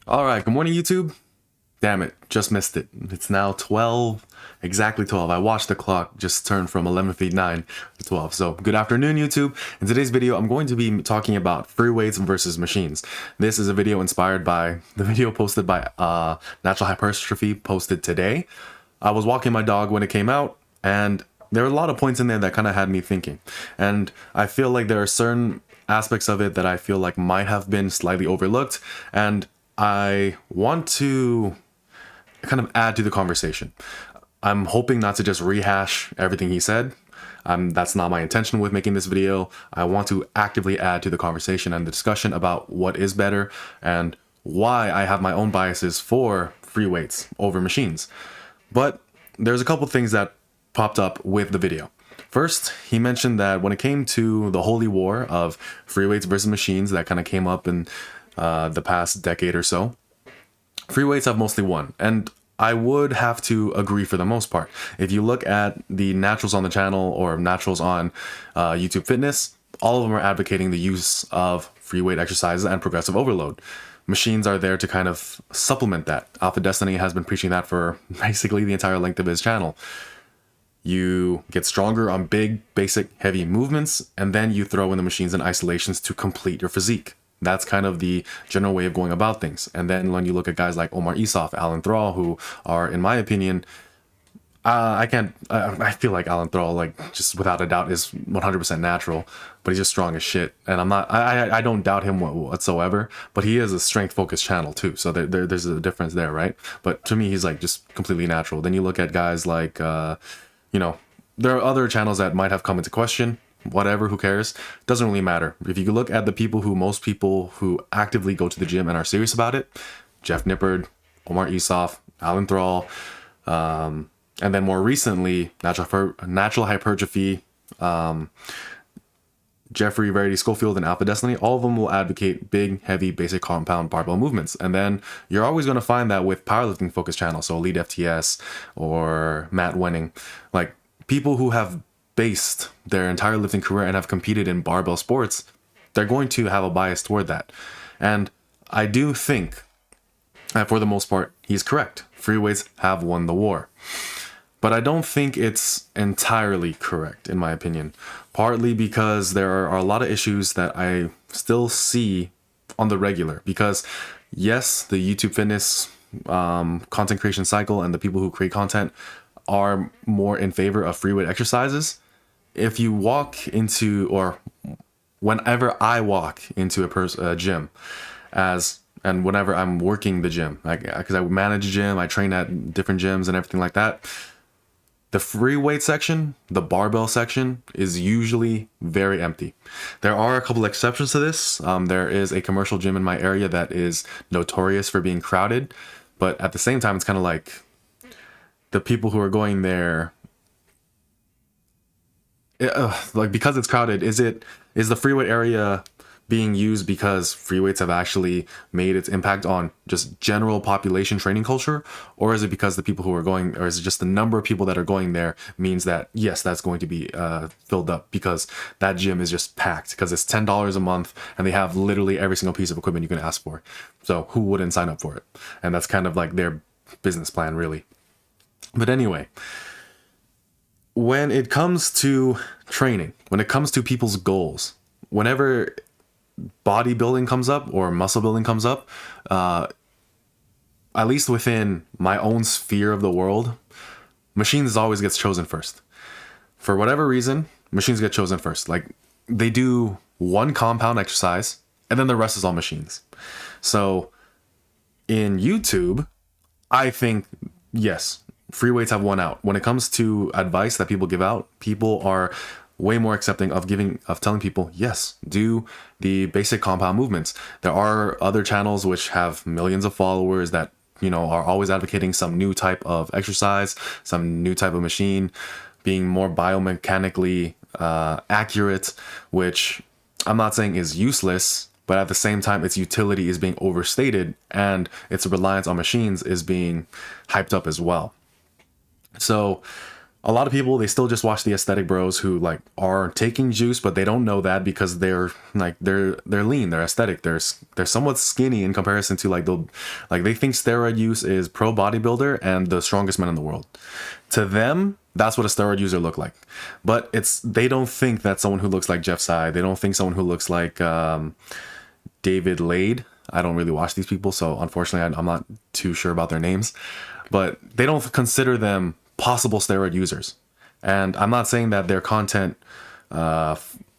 All right, good morning, YouTube. Damn it, just missed it. It's now 12, exactly 12. I watched the clock just turn from 11:59 to 12. So good afternoon, YouTube. In today's video, I'm going to be talking about free weights versus machines. This is a video inspired by the video posted by Natural Hypertrophy posted today. I was walking my dog when it came out, and there were a lot of points in there that kind of had me thinking. And I feel like there are certain aspects of it that I feel like might have been slightly overlooked, and I want to kind of add to the conversation. I'm hoping not to just rehash everything he said. That's not my intention with making this video. I want to actively add to the conversation and the discussion about what is better and why I have my own biases for free weights over machines. But there's a couple things that popped up with the video. First, he mentioned that when it came to the holy war of free weights versus machines that kind of came up in the past decade or so, free weights have mostly won. And I would have to agree for the most part. If you look at the naturals on the channel or naturals on YouTube Fitness, all of them are advocating the use of free weight exercises and progressive overload. Machines are there to kind of supplement that. Alpha Destiny has been preaching that for basically the entire length of his channel. You get stronger on big, basic, heavy movements, and then you throw in the machines and isolations to complete your physique. That's kind of the general way of going about things. And then when you look at guys like Omar Isuf, Alan Thrall, who are, in my opinion, I feel like Alan Thrall, like, just without a doubt, is 100% natural, but he's just strong as shit. And I don't doubt him whatsoever, but he is a strength-focused channel too. So there's a difference there, right? But to me, he's like just completely natural. Then you look at guys like, there are other channels that might have come into question. Whatever, who cares? Doesn't really matter. If you look at the people most people who actively go to the gym and are serious about it, Jeff Nippard, Omar Isuf, Alan Thrall, and then more recently, Natural Hypertrophy, Jeffrey Verity Schofield, and Alpha Destiny, all of them will advocate big, heavy, basic compound barbell movements. And then you're always going to find that with powerlifting focused channels, so Elite FTS or Matt Wenning, like people who have based their entire lifting career and have competed in barbell sports, they're going to have a bias toward that. And I do think that for the most part, he's correct. Free weights have won the war. But I don't think it's entirely correct, in my opinion. Partly because there are a lot of issues that I still see on the regular. Because yes, the YouTube Fitness content creation cycle and the people who create content are more in favor of free weight exercises. If you walk into, or whenever I walk into a gym, and whenever I'm working the gym, because I manage a gym, I train at different gyms and everything like that, the free weight section, the barbell section, is usually very empty. There are a couple exceptions to this. There is a commercial gym in my area that is notorious for being crowded, but at the same time, it's kind of like the people who are going there, like, because it's crowded, is the free weight area being used because free weights have actually made its impact on just general population training culture, or is it because the people who are going, or is it just the number of people that are going there means that yes, that's going to be filled up because that gym is just packed because it's $10 a month and they have literally every single piece of equipment you can ask for. So who wouldn't sign up for it? And that's kind of like their business plan, really. But anyway, when it comes to training, when it comes to people's goals, whenever bodybuilding comes up or muscle building comes up, at least within my own sphere of the world, machines always gets chosen first. For whatever reason, machines get chosen first. Like, they do one compound exercise and then the rest is all machines. So in YouTube, I think, yes, free weights have won out. When it comes to advice that people give out, people are way more accepting of telling people, yes, do the basic compound movements. There are other channels which have millions of followers that, are always advocating some new type of exercise, some new type of machine, being more biomechanically accurate, which I'm not saying is useless, but at the same time, its utility is being overstated and its reliance on machines is being hyped up as well. So a lot of people, they still just watch the aesthetic bros who like are taking juice, but they don't know that because they're like they're lean, they're aesthetic, they're somewhat skinny in comparison to like they think steroid use is pro bodybuilder and the strongest men in the world. To them, that's what a steroid user look like. But they don't think that someone who looks like Jeff Sy, they don't think someone who looks like David Lade. I don't really watch these people, so unfortunately I'm not too sure about their names, but they don't consider them possible steroid users. And I'm not saying that their content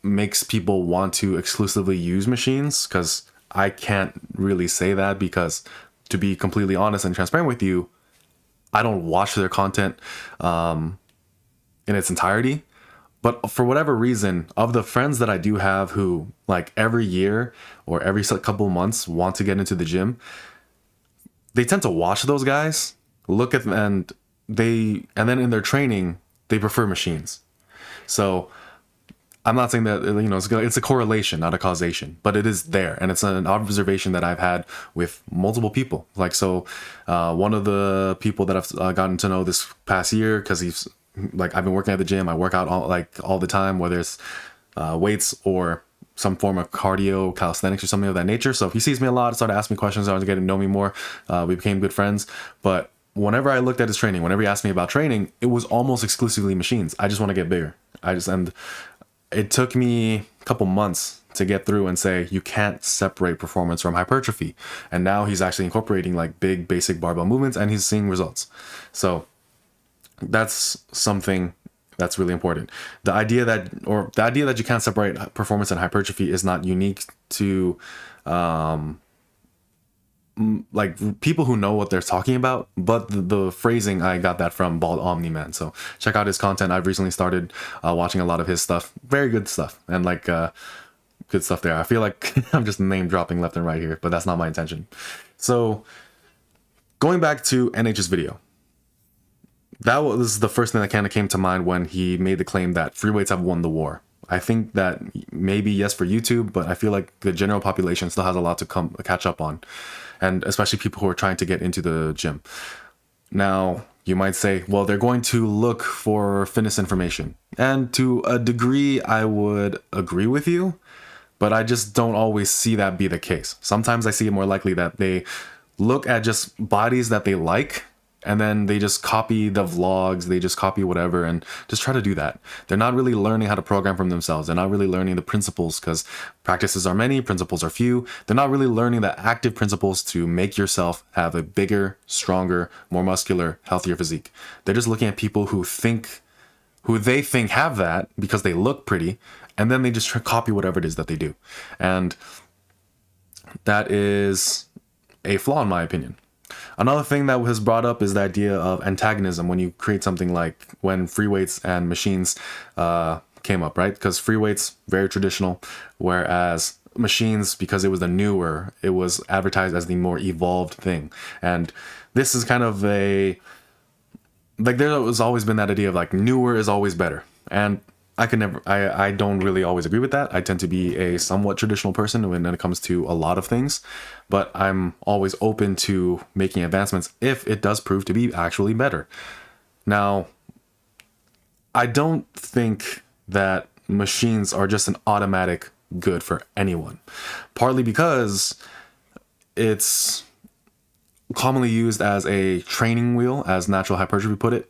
makes people want to exclusively use machines, because I can't really say that, because to be completely honest and transparent with you, I don't watch their content in its entirety. But for whatever reason, of the friends that I do have who like every year or every couple of months want to get into the gym, they tend to watch those guys, look at them, and then in their training, they prefer machines. So I'm not saying that, you know, it's a correlation, not a causation, but it is there. And it's an observation that I've had with multiple people. Like, so one of the people that I've gotten to know this past year, because he's like, I've been working at the gym, I work out all the time, whether it's weights or some form of cardio, calisthenics, or something of that nature. So if he sees me a lot, started asking me questions, I was getting to know me more. We became good friends. But whenever I looked at his training, whenever he asked me about training, it was almost exclusively machines. I just want to get bigger. And it took me a couple months to get through and say, you can't separate performance from hypertrophy. And now he's actually incorporating like big basic barbell movements, and he's seeing results. So that's something that's really important. The idea that you can't separate performance and hypertrophy is not unique to like people who know what they're talking about, but the phrasing, I got that from Bald Omni Man. So check out his content. I've recently started watching a lot of his stuff. Very good stuff, and like good stuff there. I feel like I'm just name dropping left and right here, but that's not my intention. So going back to NH's video, that was the first thing that kind of came to mind when he made the claim that free weights have won the war. I think that maybe yes for YouTube, but I feel like the general population still has a lot to catch up on, and especially people who are trying to get into the gym. Now, you might say, well, they're going to look for fitness information. And to a degree, I would agree with you, but I just don't always see that be the case. Sometimes I see it more likely that they look at just bodies that they like, and then they just copy the vlogs, they just copy whatever and just try to do that. They're not really learning how to program from themselves. They're not really learning the principles, because practices are many, principles are few. They're not really learning the active principles to make yourself have a bigger, stronger, more muscular, healthier physique. They're just looking at people who they think have that because they look pretty, and then they just try to copy whatever it is that they do. And that is a flaw in my opinion. Another thing that was brought up is the idea of antagonism when you create something like when free weights and machines came up, right? Because free weights, very traditional, whereas machines, because it was the newer, it was advertised as the more evolved thing. And this is kind of there has always been that idea of like newer is always better. And I don't really always agree with that. I tend to be a somewhat traditional person when it comes to a lot of things, but I'm always open to making advancements if it does prove to be actually better. Now, I don't think that machines are just an automatic good for anyone, partly because it's commonly used as a training wheel, as Natural Hypertrophy put it.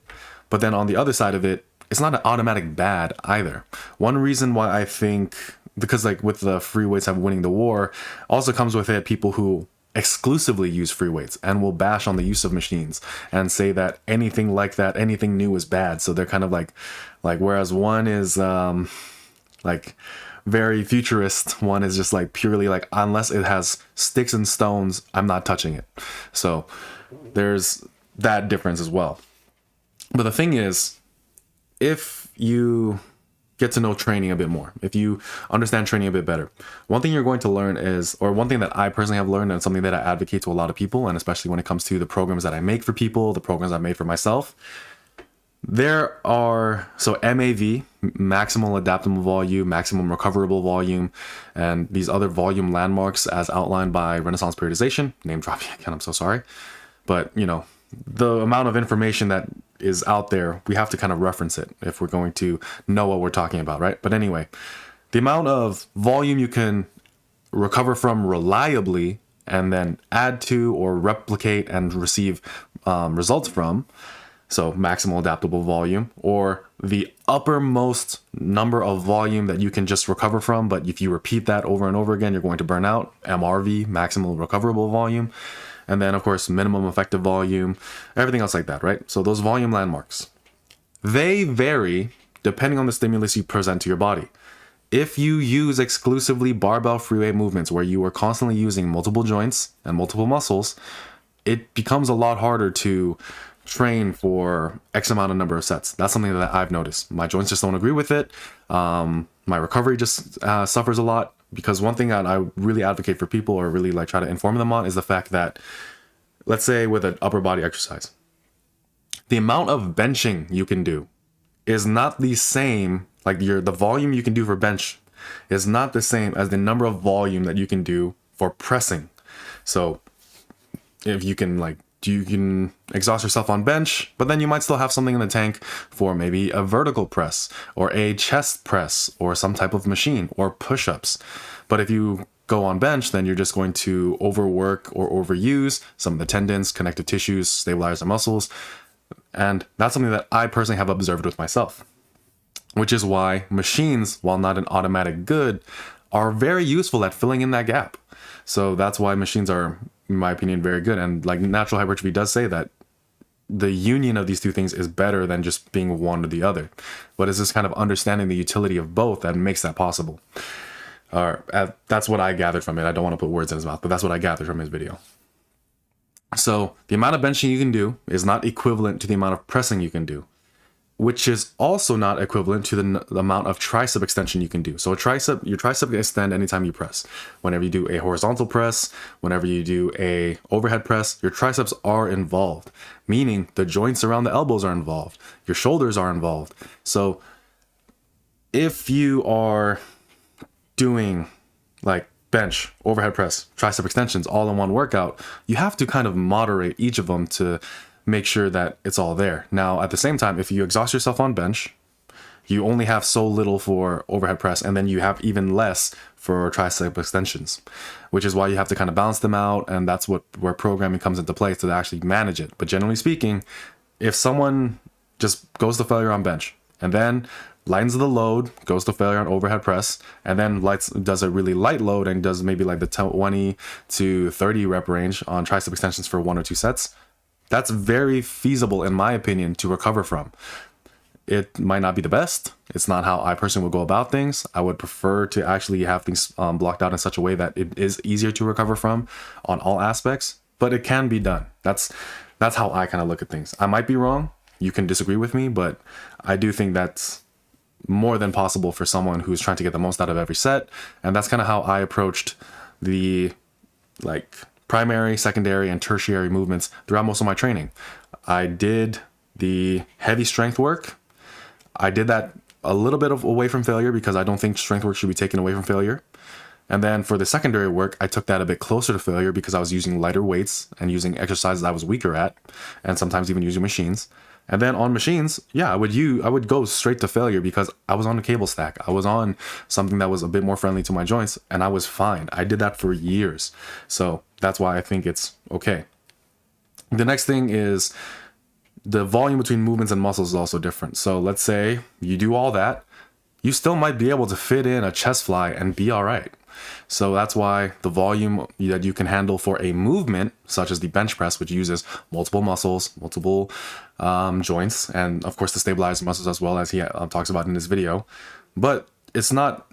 But then on the other side of it, it's not an automatic bad either. One reason why I think, because like with the free weights have winning the war, also comes with it people who exclusively use free weights and will bash on the use of machines and say that anything like that, anything new is bad. So they're kind of like whereas one is like very futurist, one is just like purely like, unless it has sticks and stones, I'm not touching it. So there's that difference as well. But the thing is, if you get to know training a bit more, if you understand training a bit better, one thing you're going to learn is, or one thing that I personally have learned and something that I advocate to a lot of people, and especially when it comes to the programs that I make for people, the programs I made for myself, there are, so MAV, maximal adaptable volume, maximum recoverable volume, and these other volume landmarks as outlined by Renaissance periodization, name dropping again, I'm so sorry. But, you know, the amount of information that is out there, we have to kind of reference it if we're going to know what we're talking about, right? But anyway, the amount of volume you can recover from reliably and then add to or replicate and receive results from, so maximal adaptable volume, or the uppermost number of volume that you can just recover from, but if you repeat that over and over again, you're going to burn out, MRV, maximal recoverable volume, and then of course minimum effective volume, everything else like that, right? So those volume landmarks, they vary depending on the stimulus you present to your body. If you use exclusively barbell free weight movements where you are constantly using multiple joints and multiple muscles, it becomes a lot harder to train for X amount of number of sets. That's something that I've noticed. My joints just don't agree with it. My recovery just suffers a lot, because one thing that I really advocate for people, or really like try to inform them on, is the fact that, let's say with an upper body exercise, the amount of benching you can do is not the same. Like the volume you can do for bench is not the same as the number of volume that you can do for pressing. So if you can you can exhaust yourself on bench, but then you might still have something in the tank for maybe a vertical press or a chest press or some type of machine or push-ups. But if you go on bench, then you're just going to overwork or overuse some of the tendons, connective tissues, stabilize the muscles. And that's something that I personally have observed with myself, which is why machines, while not an automatic good, are very useful at filling in that gap. So that's why machines are, in my opinion, very good. And like natural hypertrophy does say that the union of these two things is better than just being one or the other. But it's this kind of understanding the utility of both that makes that possible. That's what I gathered from it. I don't want to put words in his mouth, but that's what I gathered from his video. So the amount of benching you can do is not equivalent to the amount of pressing you can do, which is also not equivalent to the amount of tricep extension you can do. So your tricep can extend anytime you press. Whenever you do a horizontal press, whenever you do a overhead press, your triceps are involved, meaning the joints around the elbows are involved, your shoulders are involved. So if you are doing like bench, overhead press, tricep extensions all in one workout, you have to kind of moderate each of them to make sure that it's all there. Now, at the same time, if you exhaust yourself on bench, you only have so little for overhead press, and then you have even less for tricep extensions, which is why you have to kind of balance them out. And that's where programming comes into play to actually manage it. But generally speaking, if someone just goes to failure on bench and then lightens the load, goes to failure on overhead press, and then does a really light load and does maybe like the 20 to 30 rep range on tricep extensions for 1 or 2 sets, that's very feasible, in my opinion, to recover from. It might not be the best. It's not how I personally would go about things. I would prefer to actually have things blocked out in such a way that it is easier to recover from on all aspects, but it can be done. That's how I kind of look at things. I might be wrong. You can disagree with me, but I do think that's more than possible for someone who's trying to get the most out of every set. And that's kind of how I approached the primary, secondary, and tertiary movements throughout most of my training. I did the heavy strength work. I did that a little bit away from failure because I don't think strength work should be taken away from failure. And then for the secondary work, I took that a bit closer to failure because I was using lighter weights and using exercises I was weaker at, and sometimes even using machines. And then on machines, yeah, I would go straight to failure because I was on a cable stack. I was on something that was a bit more friendly to my joints, and I was fine. I did that for years. So that's why I think it's okay. The next thing is the volume between movements and muscles is also different. So let's say you do all that, you still might be able to fit in a chest fly and be all right. So that's why the volume that you can handle for a movement, such as the bench press, which uses multiple muscles, multiple joints, and of course the stabilized muscles as well, as he talks about in this video. But it's not,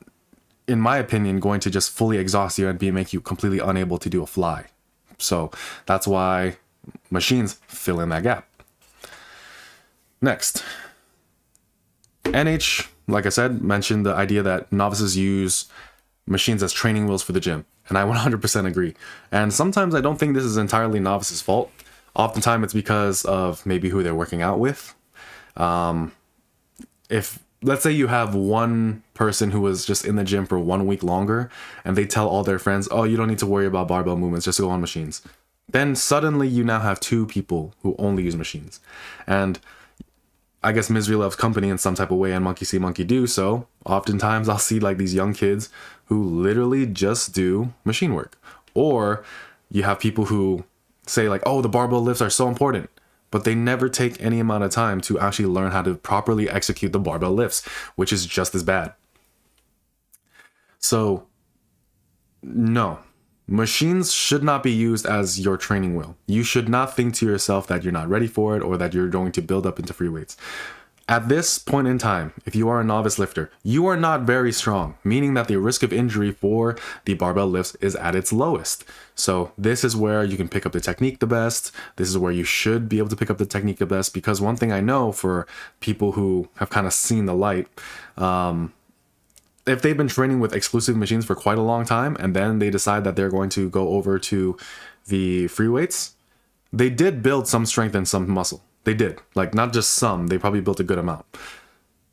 in my opinion, going to just fully exhaust you and make you completely unable to do a fly. So that's why machines fill in that gap. Next, NH, like I said, mentioned the idea that novices use machines as training wheels for the gym, and I 100% agree. And sometimes I don't think this is entirely novices' fault. Oftentimes it's because of maybe who they're working out with. If let's say you have one person who was just in the gym for 1 week longer and they tell all their friends, oh, you don't need to worry about barbell movements, just go on machines. then suddenly you now have two people who only use machines. And I guess misery loves company in some type of way, and monkey see, monkey do. So oftentimes I'll see like these young kids who literally just do machine work. Or you have people who say like, oh, the barbell lifts are so important, but they never take any amount of time to actually learn how to properly execute the barbell lifts, which is just as bad. So no, machines should not be used as your training wheel. You should not think to yourself that you're not ready for it or that you're going to build up into free weights. At this point in time, if you are a novice lifter, you are not very strong, meaning that the risk of injury for the barbell lifts is at its lowest. So this is where you can pick up the technique the best. This is where you should be able to pick up the technique the best, because one thing I know for people who have kind of seen the light, if they've been training with exclusive machines for quite a long time and then they decide that they're going to go over to the free weights, they did build some strength and some muscle. They did. Like, not just some, they probably built a good amount,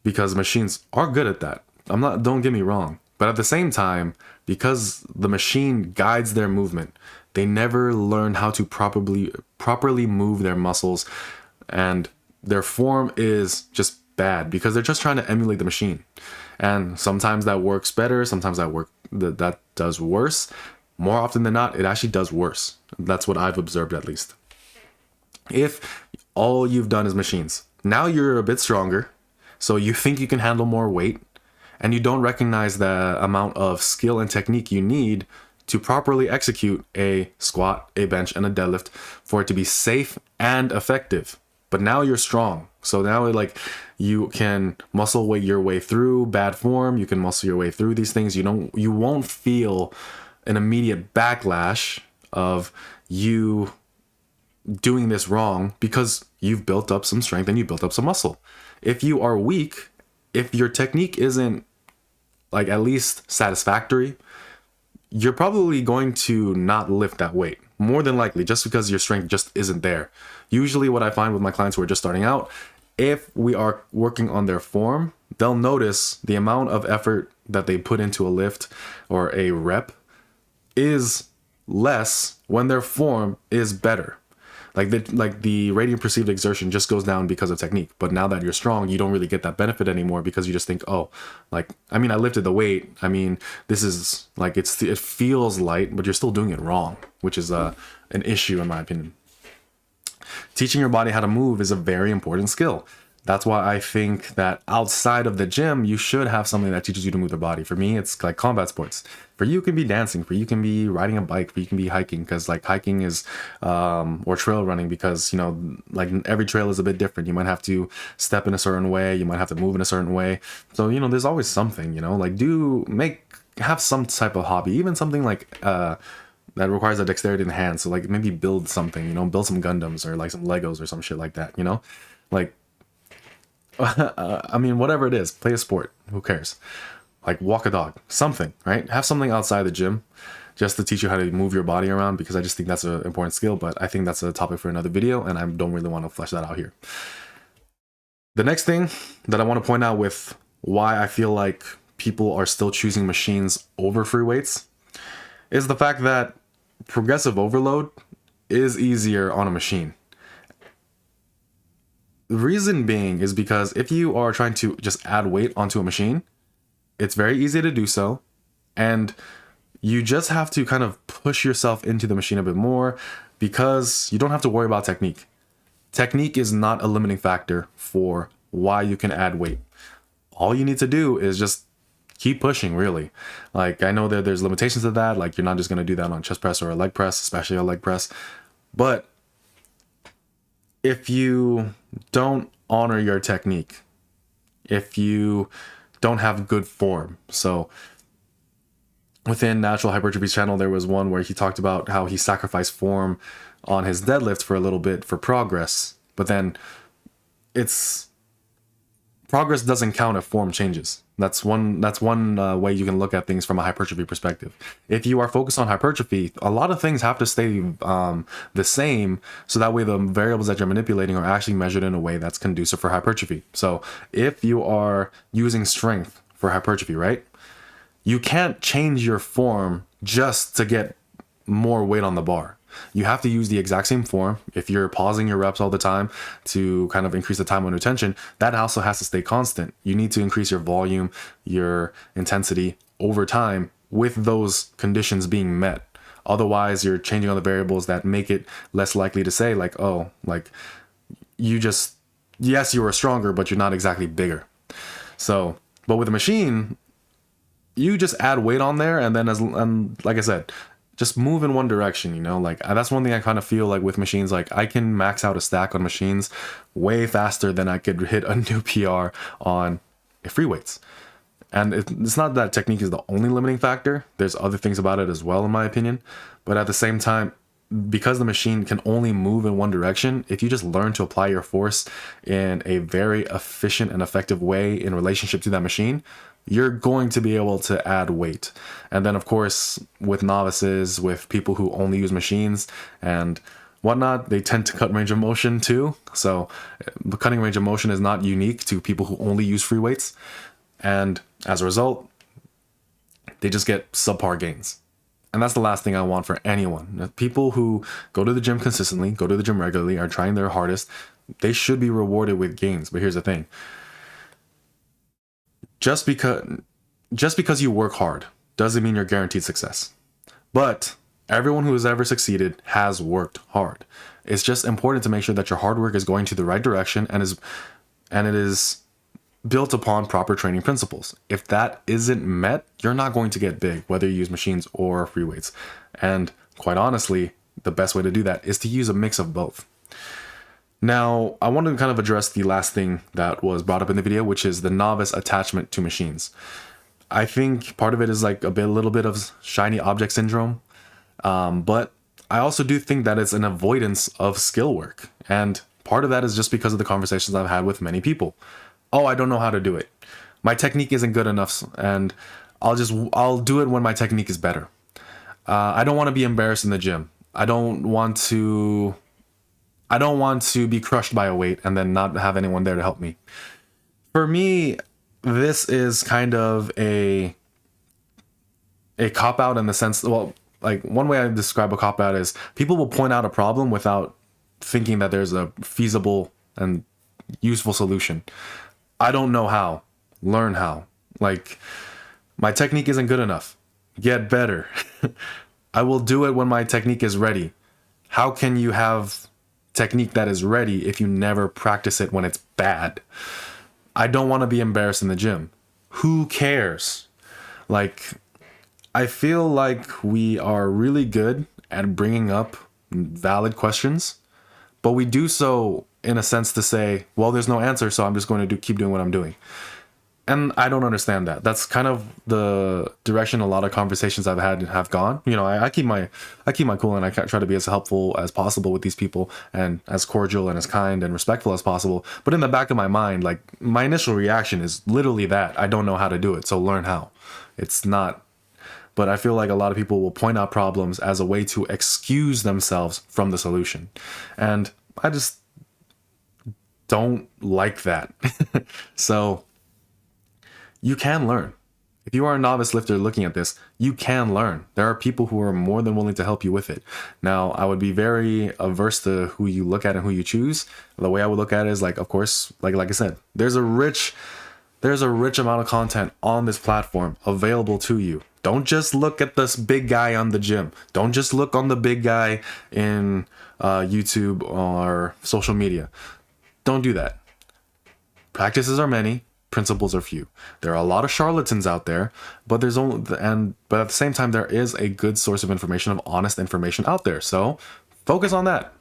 because machines are good at that. Don't get me wrong. But at the same time, because the machine guides their movement, they never learn how to properly move their muscles, and their form is just bad because they're just trying to emulate the machine. And sometimes that works better, sometimes that does worse. More often than not, it actually does worse. That's what I've observed, at least. If all you've done is machines, now you're a bit stronger, so you think you can handle more weight, and you don't recognize the amount of skill and technique you need to properly execute a squat, a bench, and a deadlift for it to be safe and effective. But now you're strong. So now like you can muscle weight your way through bad form. You can muscle your way through these things. You won't feel an immediate backlash of you doing this wrong because you've built up some strength and you built up some muscle. If you are weak, if your technique isn't like at least satisfactory, you're probably going to not lift that weight, more than likely, just because your strength just isn't there. Usually what I find with my clients who are just starting out, if we are working on their form, they'll notice the amount of effort that they put into a lift or a rep is less when their form is better. Like the radiant perceived exertion just goes down because of technique. But now that you're strong, you don't really get that benefit anymore, because you just think, oh, like, I mean, I lifted the weight. I mean, this is like, it feels light, but you're still doing it wrong, which is an issue in my opinion. Teaching your body how to move is a very important skill. That's why I think that outside of the gym, you should have something that teaches you to move the body. For me, it's like combat sports. For you, it can be dancing. For you, can be riding a bike. For you, can be hiking, because like hiking is, or trail running, because, you know, like every trail is a bit different. You might have to step in a certain way. You might have to move in a certain way. So, you know, there's always something, you know, like have some type of hobby, even something like, that requires a dexterity in the hands. So like maybe build something, you know, build some Gundams or like some Legos or some shit like that, you know, like, I mean, whatever it is, play a sport. Who cares? Like walk a dog, something, right? Have something outside the gym just to teach you how to move your body around, because I just think that's an important skill. But I think that's a topic for another video, and I don't really want to flesh that out here. The next thing that I want to point out with why I feel like people are still choosing machines over free weights is the fact that progressive overload is easier on a machine. The reason being is because if you are trying to just add weight onto a machine, it's very easy to do so, and you just have to kind of push yourself into the machine a bit more, because you don't have to worry about technique. Technique is not a limiting factor for why you can add weight. All you need to do is just keep pushing, really. Like, I know that there's limitations to that, like you're not just going to do that on chest press or a leg press, especially a leg press, but if you don't honor your technique, if you don't have good form. So within Natural Hypertrophy's channel, there was one where he talked about how he sacrificed form on his deadlift for a little bit for progress, but then progress doesn't count if form changes. That's one way you can look at things from a hypertrophy perspective. If you are focused on hypertrophy, a lot of things have to stay the same, so that way the variables that you're manipulating are actually measured in a way that's conducive for hypertrophy. So if you are using strength for hypertrophy, right, you can't change your form just to get more weight on the bar. You have to use the exact same form. If you're pausing your reps all the time to kind of increase the time under tension, that also has to stay constant. You need to increase your volume, your intensity over time with those conditions being met. Otherwise, you're changing other variables that make it less likely to say like, oh, like you just, yes, you are stronger, but you're not exactly bigger. So, but with a machine, you just add weight on there, and then and like I said, just move in one direction, you know. Like that's one thing I kind of feel like with machines, like I can max out a stack on machines way faster than I could hit a new PR on free weights. And it's not that technique is the only limiting factor. There's other things about it as well, in my opinion. But at the same time, because the machine can only move in one direction, if you just learn to apply your force in a very efficient and effective way in relationship to that machine, you're going to be able to add weight. And then of course, with novices, with people who only use machines and whatnot, they tend to cut range of motion too. So the cutting range of motion is not unique to people who only use free weights. And as a result, they just get subpar gains. And that's the last thing I want for anyone. People who go to the gym consistently, go to the gym regularly, are trying their hardest, they should be rewarded with gains. But here's the thing. Just because you work hard doesn't mean you're guaranteed success. But everyone who has ever succeeded has worked hard. It's just important to make sure that your hard work is going to the right direction and it is built upon proper training principles. If that isn't met, you're not going to get big, whether you use machines or free weights. And quite honestly, the best way to do that is to use a mix of both. Now, I want to kind of address the last thing that was brought up in the video, which is the novice attachment to machines. I think part of it is like a little bit of shiny object syndrome, but I also do think that it's an avoidance of skill work. And part of that is just because of the conversations I've had with many people. Oh, I don't know how to do it. My technique isn't good enough, and I'll do it when my technique is better. I don't want to be embarrassed in the gym. I don't want to be crushed by a weight and then not have anyone there to help me. For me, this is kind of a cop-out in the sense, well, like one way I describe a cop-out is people will point out a problem without thinking that there's a feasible and useful solution. I don't know how. Learn how. Like, my technique isn't good enough. Get better. I will do it when my technique is ready. How can you have technique that is ready if you never practice it when it's bad? I don't want to be embarrassed in the gym. Who cares? Like, I feel like we are really good at bringing up valid questions, but we do so in a sense to say, well, there's no answer, so I'm just going to keep doing what I'm doing. And I don't understand that. That's kind of the direction a lot of conversations I've had have gone. You know, I keep my cool, and I try to be as helpful as possible with these people and as cordial and as kind and respectful as possible. But in the back of my mind, like, my initial reaction is literally that I don't know how to do it, so learn how. It's not. But I feel like a lot of people will point out problems as a way to excuse themselves from the solution. And I just don't like that. So you can learn. If you are a novice lifter looking at this, you can learn. There are people who are more than willing to help you with it. Now, I would be very averse to who you look at and who you choose. The way I would look at it is like, of course, like I said, there's a rich amount of content on this platform available to you. Don't just look at this big guy on the gym. Don't just look on the big guy in YouTube or social media. Don't do that. Practices are many, principles are few. There are a lot of charlatans out there, but at the same time, there is a good source of information, of honest information out there. So focus on that.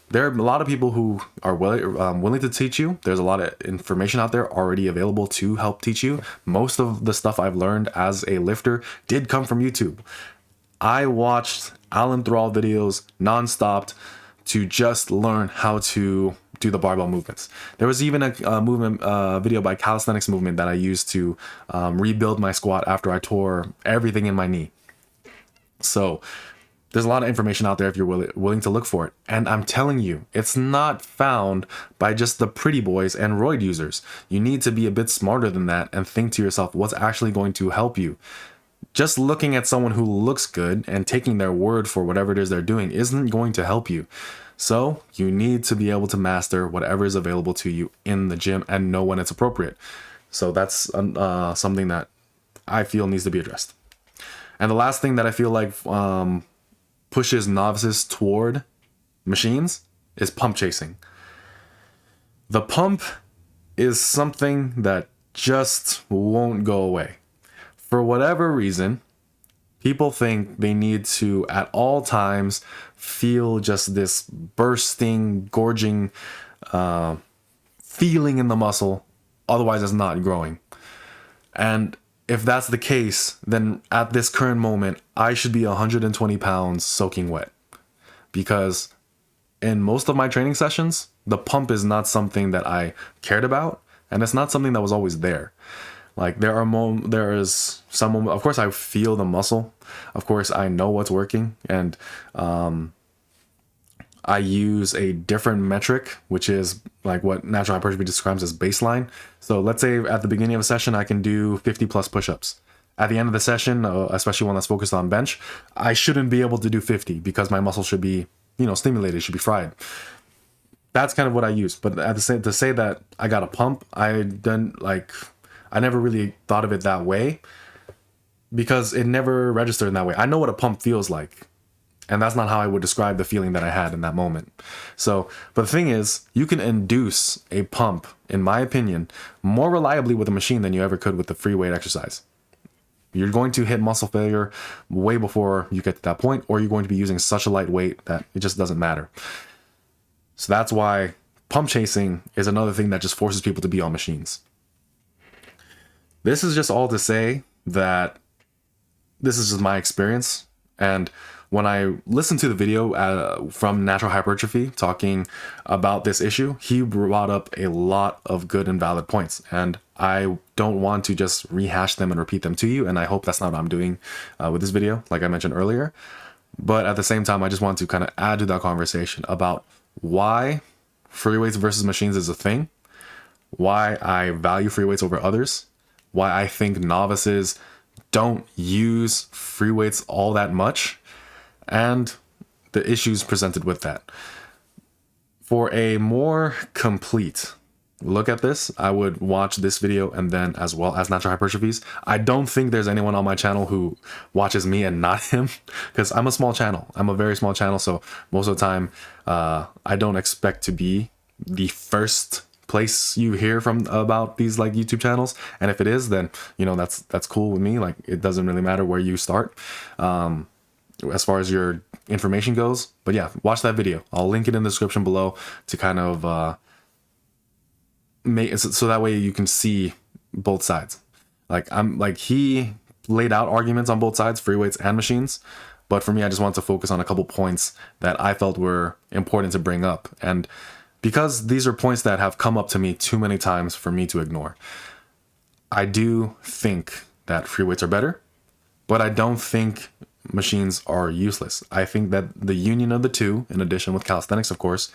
There are a lot of people who are willing to teach you. There's a lot of information out there already available to help teach you. Most of the stuff I've learned as a lifter did come from YouTube. I watched Alan Thrall videos nonstop to just learn how to do the barbell movements. There was even a video by Calisthenics Movement that I used to rebuild my squat after I tore everything in my knee. So there's a lot of information out there if you're willing to look for it. And I'm telling you, it's not found by just the pretty boys and roid users. You need to be a bit smarter than that and think to yourself, what's actually going to help you? just looking at someone who looks good and taking their word for whatever it is they're doing isn't going to help you. So you need to be able to master whatever is available to you in the gym and know when it's appropriate. So that's something that I feel needs to be addressed. And the last thing that I feel like pushes novices toward machines is pump chasing. The pump is something that just won't go away. For whatever reason, people think they need to, at all times, feel just this bursting, gorging feeling in the muscle. Otherwise, it's not growing. And if that's the case, then at this current moment, I should be 120 pounds soaking wet. Because in most of my training sessions, the pump is not something that I cared about. And it's not something that was always there. Like there is some moment, of course I feel the muscle. Of course I know what's working, and I use a different metric, which is like what natural hypertrophy describes as baseline. So let's say at the beginning of a session, I can do 50 plus push-ups. At the end of the session, especially one that's focused on bench, I shouldn't be able to do 50 because my muscle should be, stimulated, should be fried. That's kind of what I use. But at the same, to say that I got a pump, I never really thought of it that way because it never registered in that way. I know what a pump feels like, and that's not how I would describe the feeling that I had in that moment. So, but the thing is, you can induce a pump, in my opinion, more reliably with a machine than you ever could with the free weight exercise. You're going to hit muscle failure way before you get to that point, or you're going to be using such a light weight that it just doesn't matter. So that's why pump chasing is another thing that just forces people to be on machines. This is just all to say that this is just my experience. And when I listened to the video from Natural Hypertrophy talking about this issue, he brought up a lot of good and valid points. And I don't want to just rehash them and repeat them to you. And I hope that's not what I'm doing with this video, like I mentioned earlier. But at the same time, I just want to kind of add to that conversation about why free weights versus machines is a thing, why I value free weights over others, why I think novices don't use free weights all that much, and the issues presented with that. For a more complete look at this, I would watch this video and then as well as Natural Hypertrophies. I don't think there's anyone on my channel who watches me and not him, because I'm a small channel. I'm a very small channel, so most of the time I don't expect to be the first place you hear from about these like YouTube channels. And if it is, then that's cool with me. Like, it doesn't really matter where you start as far as your information goes. But yeah, watch that video. I'll link it in the description below to kind of make it so that way you can see both sides. He laid out arguments on both sides, free weights and machines. But for me, I just wanted to focus on a couple points that I felt were important to bring up. And because these are points that have come up to me too many times for me to ignore, I do think that free weights are better, but I don't think machines are useless. I think that the union of the two, in addition with calisthenics, of course,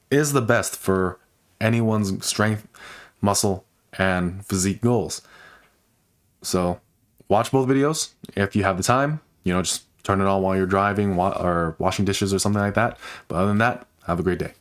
is the best for anyone's strength, muscle, and physique goals. So watch both videos if you have the time. Just turn it on while you're driving or washing dishes or something like that. But other than that, have a great day.